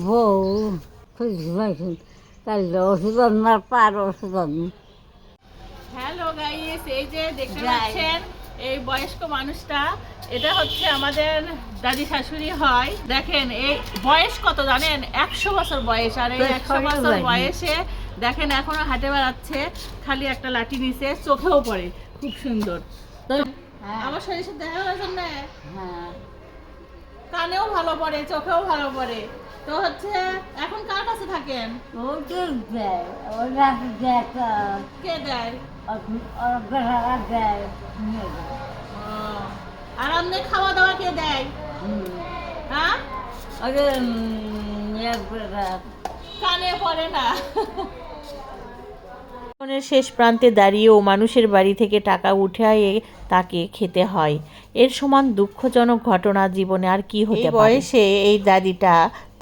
বউ খুঁজে তাই ওষুধ না পার ওষুধ। হ্যালো গাইস, এই যে দেখতে পাচ্ছেন এই বয়স্ক মানুষটা, এটা হচ্ছে আমাদের দাদি শাশুড়ি হয়। দেখেন এই বয়স কত জানেন, 100 বছর বয়স। আর এই 100 বছর বয়সে দেখেন এখনো হাঁটে বেড়াচ্ছে, খালি একটা লাঠি নিচে, চোখেও পড়ে খুব সুন্দর। আমার শরীরের সাথে দেখা গেছে না, কানেও ভালো পড়ে, চোখেও ভালো পড়ে। তো হচ্ছে এখন কার কাছে থাকেন? কে দেয়? আর আপনি খাওয়া দাওয়া কে দেয়? হ্যাঁ, কানে পড়ে না। জীবনের শেষ প্রান্তে দাঁড়িয়েও মানুষের বাড়ি থেকে টাকা উঠায়ে তাকে খেতে হয়। এর সমান দুঃখজনক ঘটনা জীবনে আর কি হতে পারে। বয়সে এই দাদিটা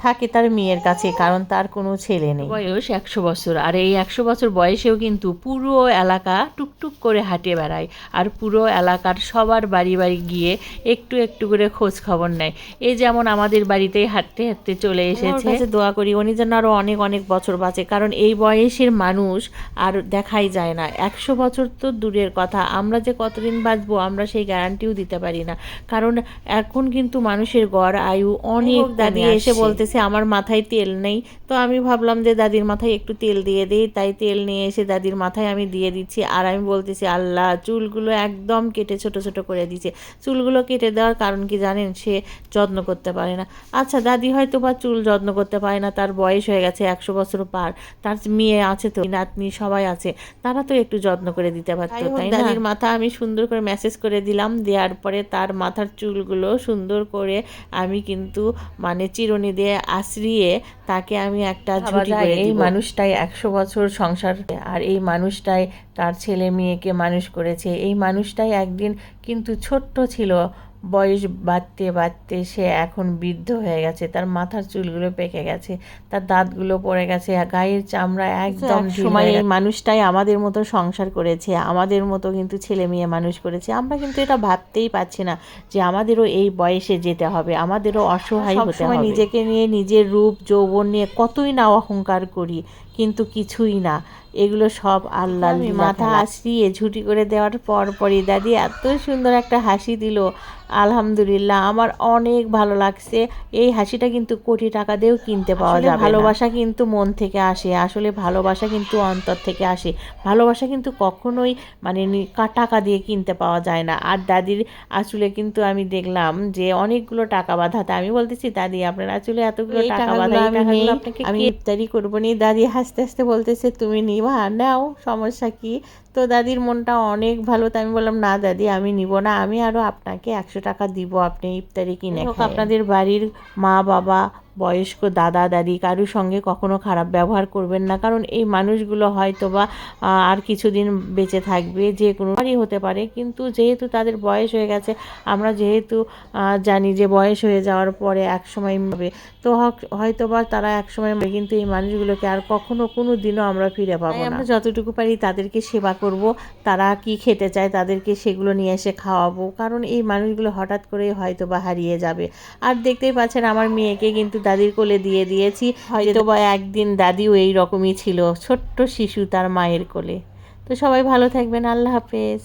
থাকে তার মেয়ের কাছে, কারণ তার কোনো ছেলে নেই। বয়স 100 বছর, আর এই 100 বছর বয়সেও কিন্তু পুরো এলাকা টুকটুক করে হাঁটে বেড়ায়, আর পুরো এলাকার সবার বাড়ি বাড়ি গিয়ে একটু একটু করে খোঁজ খবর নেয়। এই যেমন আমাদের বাড়িতেই হাঁটতে হাঁটতে চলে এসেছে। দোয়া করি উনি যেন আরও অনেক অনেক বছর বাঁচে, কারণ এই বয়সের মানুষ আর দেখাই যায় না। 100 বছর তো দূরের কথা, আমরা যে কতদিন বাঁচবো আমরা সেই গ্যারান্টিও দিতে পারি না, কারণ এখন কিন্তু মানুষের গড় আয়ু অনেক। দাদি এসে বলতেছে আমার মাথায় তেল নেই, তো আমি ভাবলাম যে দাদির মাথায় একটু তেল দিয়ে দিই, তাই তেল নিয়ে এসে দাদির মাথায় আমি দিয়ে দিচ্ছি। আর আমি বলতেছি আল্লাহ, চুলগুলো একদম কেটে ছোট ছোট করে দিচ্ছে। চুলগুলো কেটে দেওয়ার কারণ কি জানেন, সে যত্ন করতে পারে না। আচ্ছা, দাদি হয়তো বা চুল যত্ন করতে পারে না, তার বয়স হয়ে গেছে 100 বছর পার, তার মেয়ে আছে, তো নাতনি সবাই আছে, তারা তো একটু যত্ন করে দিতে পারতো, তাই না? দাদির মাথা আমি সুন্দর করে ম্যাসেজ করে দিলাম, দেওয়ার পরে তার মাথার চুলগুলো সুন্দর করে আমি কিন্তু মানে চিরুনি দিয়ে আশ্রিয়ে তাকে আমি একটা ঝুঁটি করে দিই। এই মানুষটাই 100 বছর সংসার, আর এই মানুষটাই তার ছেলে মেয়েকে মানুষ করেছে। এই মানুষটাই একদিন কিন্তু ছোট্ট ছিল, বয়স বাড়তে বাড়তে সে এখন বৃদ্ধ হয়ে গেছে, তার মাথার চুলগুলো পেকে গেছে, তার দাঁতগুলো পড়ে গেছে, গায়ের চামড়া একদম। সময় এই মানুষটাই আমাদের মতো সংসার করেছে, আমাদের মতো কিন্তু ছেলে মেয়ে মানুষ করেছে। আমরা কিন্তু এটা ভাবতেই পারছি না যে আমাদেরও এই বয়সে যেতে হবে, আমাদেরও অসহায় হতে হবে। নিজেকে নিয়ে, নিজের রূপ যৌবন নিয়ে কতই না অহংকার করি, কিন্তু কিছুই না, এগুলো সব আল্লাহ। মাথা আশ্রিয়ে ঝুঁটি করে দেওয়ার পরই দাদি এত সুন্দর একটা হাসি দিল, আলহামদুলিল্লাহ, আমার অনেক ভালো লাগছে। এই হাসিটা কিন্তু কোটি টাকা দিয়েও কিনতে পাওয়া যাবে না। ভালোবাসা কিন্তু মন থেকে আসে, আসলে ভালোবাসা কিন্তু অন্তর থেকে আসে। ভালোবাসা কিন্তু কখনোই মানে টাকা দিয়ে কিনতে পাওয়া যায় না। আর দাদির আসলে কিন্তু আমি দেখলাম যে অনেকগুলো টাকা বাঁধাতে, আমি বলতেছি দাদি আপনার আসলে এতগুলো টাকা বাঁধা, আমি ইফতারি করবো নি। দাদি হাসতে হাসতে বলতেছে তুমি নিবা, নাও, সমস্যা কি? তো দাদির মনটা অনেক ভালো, তাই আমি বললাম না দাদি আমি নিব না, আমি আরও আপনাকে 100 টাকা দিব, আপনি ইফতারি কিনে খান। আপনাদের বাড়ির মা বাবা, বয়স্ক দাদা দাদি কারুর সঙ্গে কখনো খারাপ ব্যবহার করবেন না, কারণ এই মানুষগুলো হয়তো বা আর কিছুদিন বেঁচে থাকবে, যে কোনোবারই হতে পারে, কিন্তু যেহেতু তাদের বয়স হয়ে গেছে, আমরা যেহেতু জানি যে বয়স হয়ে যাওয়ার পরে একসময় হবে, তো হয়তো বা তারা একসময়, কিন্তু এই মানুষগুলোকে আর কখনো কোনো দিনও আমরা ফিরে পাবো না। আমরা যতটুকু পারি তাদেরকে সেবা করব, তারা কি খেতে চায় তাদেরকে সেগুলো নিয়ে এসে খাওয়াবো, কারণ এই মানুষগুলো হঠাৎ করেই হয়তো বা হারিয়ে যাবে। আর দেখতেই পাচ্ছেন আমার মেয়েকে কিন্তু দাদির কোলে দিয়ে দিয়েছি, হয়তো বা একদিন দাদিও এই রকমই ছিল, ছোট্ট শিশু তার মায়ের কোলে। তো সবাই ভালো থাকবেন, আল্লাহ হাফেজ।